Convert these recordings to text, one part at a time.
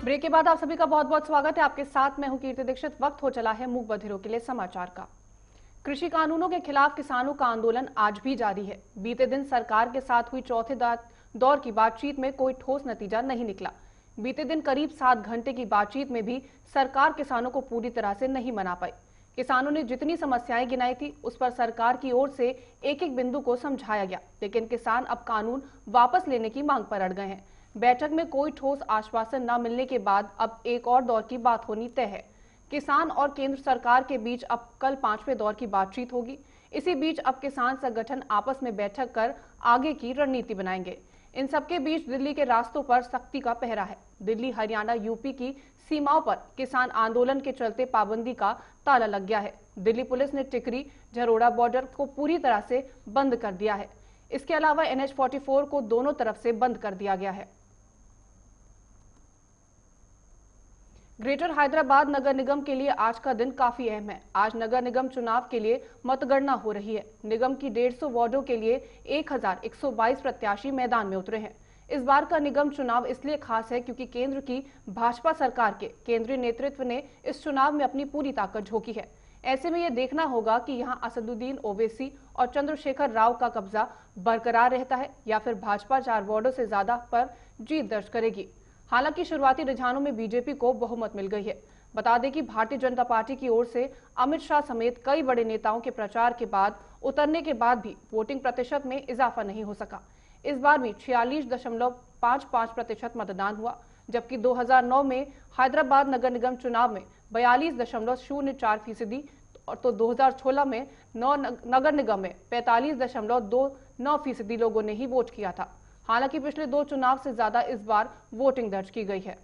Break के बाद आप सभी का बहुत बहुत स्वागत है। आपके साथ मैं हूं कीर्ति दीक्षित। वक्त हो चला है मूक बधिरों के लिए समाचार का। कृषि कानूनों के खिलाफ किसानों का आंदोलन आज भी जारी है। बीते दिन सरकार के साथ हुई चौथे दौर की बातचीत में कोई ठोस नतीजा नहीं निकला। बीते दिन करीब 7 घंटे की बातचीत में भी सरकार किसानों को पूरी तरह से नहीं मना पाई। किसानों ने जितनी समस्याएं गिनाई थी उस पर सरकार की ओर से एक एक बिंदु को समझाया गया, लेकिन किसान अब कानून वापस लेने की मांग पर अड़ गए हैं। बैठक में कोई ठोस आश्वासन न मिलने के बाद अब एक और दौर की बात होनी तय है। किसान और केंद्र सरकार के बीच अब कल 5वें दौर की बातचीत होगी। इसी बीच अब किसान संगठन आपस में बैठक कर आगे की रणनीति बनाएंगे। इन सबके बीच दिल्ली के रास्तों पर सख्ती का पहरा है। दिल्ली, हरियाणा, यूपी की सीमाओं पर किसान आंदोलन के चलते पाबंदी का ताला लग गया है। दिल्ली पुलिस ने टिकरी झरोड़ा बॉर्डर को पूरी तरह से बंद कर दिया है। इसके अलावा NH 44 को दोनों तरफ से बंद कर दिया गया है। ग्रेटर हैदराबाद नगर निगम के लिए आज का दिन काफी अहम है। आज नगर निगम चुनाव के लिए मतगणना हो रही है। निगम की 150 वार्डों के लिए 1122 प्रत्याशी मैदान में उतरे हैं। इस बार का निगम चुनाव इसलिए खास है क्योंकि केंद्र की भाजपा सरकार के केंद्रीय नेतृत्व ने इस चुनाव में अपनी पूरी ताकत झोंकी है। ऐसे में यह देखना होगा कि यहां असदुद्दीन ओवैसी और चंद्रशेखर राव का कब्जा बरकरार रहता है या फिर भाजपा 4 वार्डों से ज्यादा पर जीत दर्ज करेगी। हालांकि शुरुआती रुझानों में बीजेपी को बहुमत मिल गई है। बता दें कि भारतीय जनता पार्टी की ओर से अमित शाह समेत कई बड़े नेताओं के प्रचार के बाद उतरने के बाद भी वोटिंग प्रतिशत में इजाफा नहीं हो सका। इस बार भी 46.55% मतदान हुआ, जबकि 2009 में हैदराबाद नगर निगम चुनाव में 42.04% तो 2016 में नगर निगम में 45.29% लोगों ने ही वोट किया था। हालांकि पिछले 2 चुनाव से ज्यादा इस बार वोटिंग दर्ज की गई है।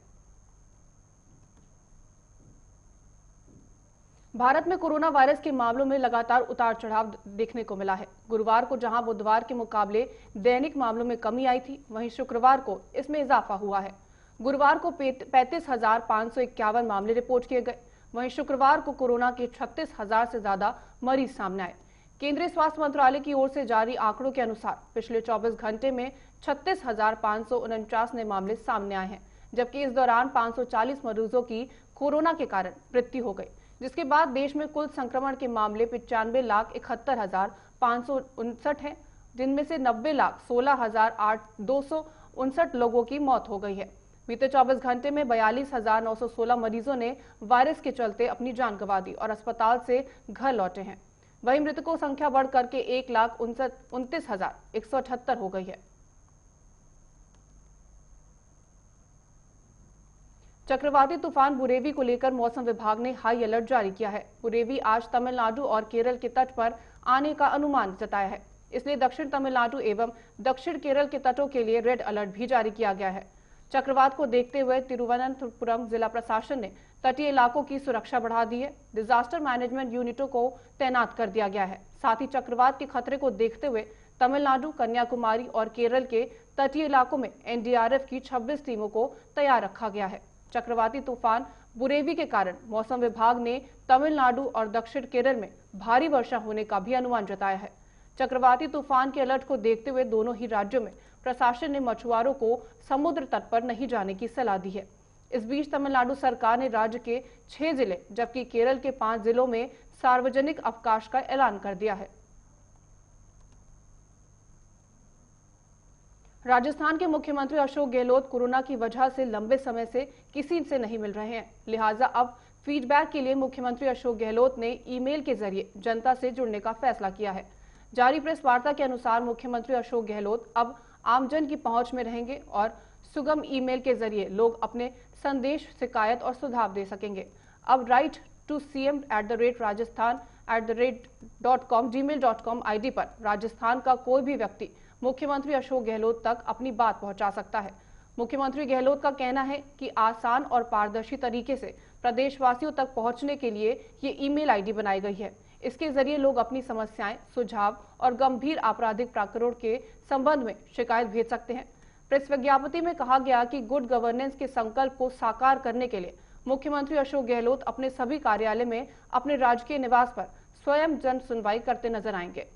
भारत में कोरोना वायरस के मामलों में लगातार उतार चढ़ाव देखने को मिला है। गुरुवार को जहां बुधवार के मुकाबले दैनिक मामलों में कमी आई थी, वहीं शुक्रवार को इसमें इजाफा हुआ है। गुरुवार को 35,551 मामले रिपोर्ट किए गए। वहीं शुक्रवार को कोरोना के 36,000 से ज्यादा मरीज सामने आए। केंद्रीय स्वास्थ्य मंत्रालय की ओर से जारी आंकड़ों के अनुसार पिछले 24 घंटे में 36,549 नए मामले सामने आए हैं, जबकि इस दौरान 540 मरीजों की कोरोना के कारण मृत्यु हो गई, जिसके बाद देश में कुल संक्रमण के मामले 95,71,559 हैं, जिनमें से 90,16,259 लोगों की मौत हो गई है। बीते 24 घंटे में 42,916 मरीजों ने वायरस के चलते अपनी जान गंवा दी और अस्पताल से घर लौटे हैं। वहीं मृतकों की संख्या बढ़ करके 1,29,178 हो गई है। चक्रवाती तूफान बुरेवी को लेकर मौसम विभाग ने हाई अलर्ट जारी किया है। बुरेवी आज तमिलनाडु और केरल के तट पर आने का अनुमान जताया है, इसलिए दक्षिण तमिलनाडु एवं दक्षिण केरल के तटों के लिए रेड अलर्ट भी जारी किया गया है। चक्रवात को देखते हुए तिरुवनंतपुरम जिला प्रशासन ने तटीय इलाकों की सुरक्षा बढ़ा दी है। डिजास्टर मैनेजमेंट यूनिटों को तैनात कर दिया गया है। साथ ही चक्रवात के खतरे को देखते हुए तमिलनाडु, कन्याकुमारी और केरल के तटीय इलाकों में NDRF की 26 टीमों को तैयार रखा गया है। चक्रवाती तूफान बुरेवी के कारण मौसम विभाग ने तमिलनाडु और दक्षिण केरल में भारी वर्षा होने का भी अनुमान जताया है। चक्रवाती तूफान के अलर्ट को देखते हुए दोनों ही राज्यों में प्रशासन ने मछुआरों को समुद्र तट पर नहीं जाने की सलाह दी है। इस बीच तमिलनाडु सरकार ने राज्य के 6 जिले जबकि केरल के 5 जिलों में सार्वजनिक अवकाश का ऐलान कर दिया है। राजस्थान के मुख्यमंत्री अशोक गहलोत कोरोना की वजह से लंबे समय से किसी से नहीं मिल रहे हैं, लिहाजा अब फीडबैक के लिए मुख्यमंत्री अशोक गहलोत ने ईमेल के जरिए जनता से जुड़ने का फैसला किया है। जारी प्रेस वार्ता के अनुसार मुख्यमंत्री अशोक गहलोत अब आमजन की पहुंच में रहेंगे और सुगम ईमेल के जरिए लोग अपने संदेश, शिकायत और सुझाव दे सकेंगे। अब right to cm@rajasthan@gmail.com gmail.com ID पर राजस्थान का कोई भी व्यक्ति मुख्यमंत्री अशोक गहलोत तक अपनी बात पहुंचा सकता है। मुख्यमंत्री गहलोत का कहना है कि आसान और पारदर्शी तरीके से प्रदेशवासियों तक पहुंचने के लिए ये ईमेल ID बनाई गई है। इसके जरिए लोग अपनी समस्याएं, सुझाव और गंभीर आपराधिक प्रकरणों के संबंध में शिकायत भेज सकते हैं। प्रेस विज्ञप्ति में कहा गया कि गुड गवर्नेंस के संकल्प को साकार करने के लिए मुख्यमंत्री अशोक गहलोत अपने सभी कार्यालय में अपने राजकीय निवास पर स्वयं जन सुनवाई करते नजर आएंगे।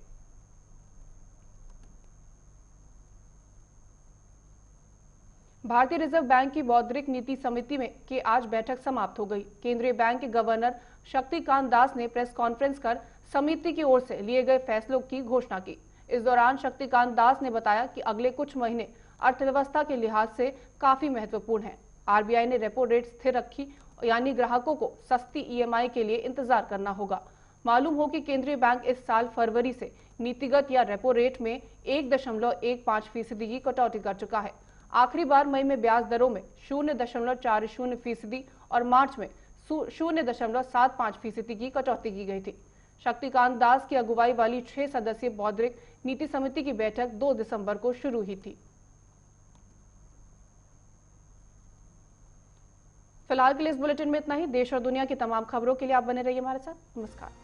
भारतीय रिजर्व बैंक की मौद्रिक नीति समिति में की आज बैठक समाप्त हो गई। केंद्रीय बैंक के गवर्नर शक्तिकांत दास ने प्रेस कॉन्फ्रेंस कर समिति की ओर से लिए गए फैसलों की घोषणा की। इस दौरान शक्तिकांत दास ने बताया कि अगले कुछ महीने अर्थव्यवस्था के लिहाज से काफी महत्वपूर्ण है। आरबीआई ने रेपो रेट स्थिर रखी, यानी ग्राहकों को सस्ती ईएमआई के लिए इंतजार करना होगा। मालूम हो कि केंद्रीय बैंक इस साल फरवरी से नीतिगत या रेपो रेट में 1.15% की कटौती कर चुका है। आखिरी बार मई में ब्याज दरों में 0.40% और मार्च में 0.75% की कटौती की गई थी। शक्तिकांत दास की अगुवाई वाली 6 सदस्यीय मौद्रिक नीति समिति की बैठक 2 दिसंबर को शुरू हुई थी। फिलहाल के लिए इस बुलेटिन में इतना ही। देश और दुनिया की तमाम खबरों के लिए आप बने रहिए हमारे साथ। नमस्कार।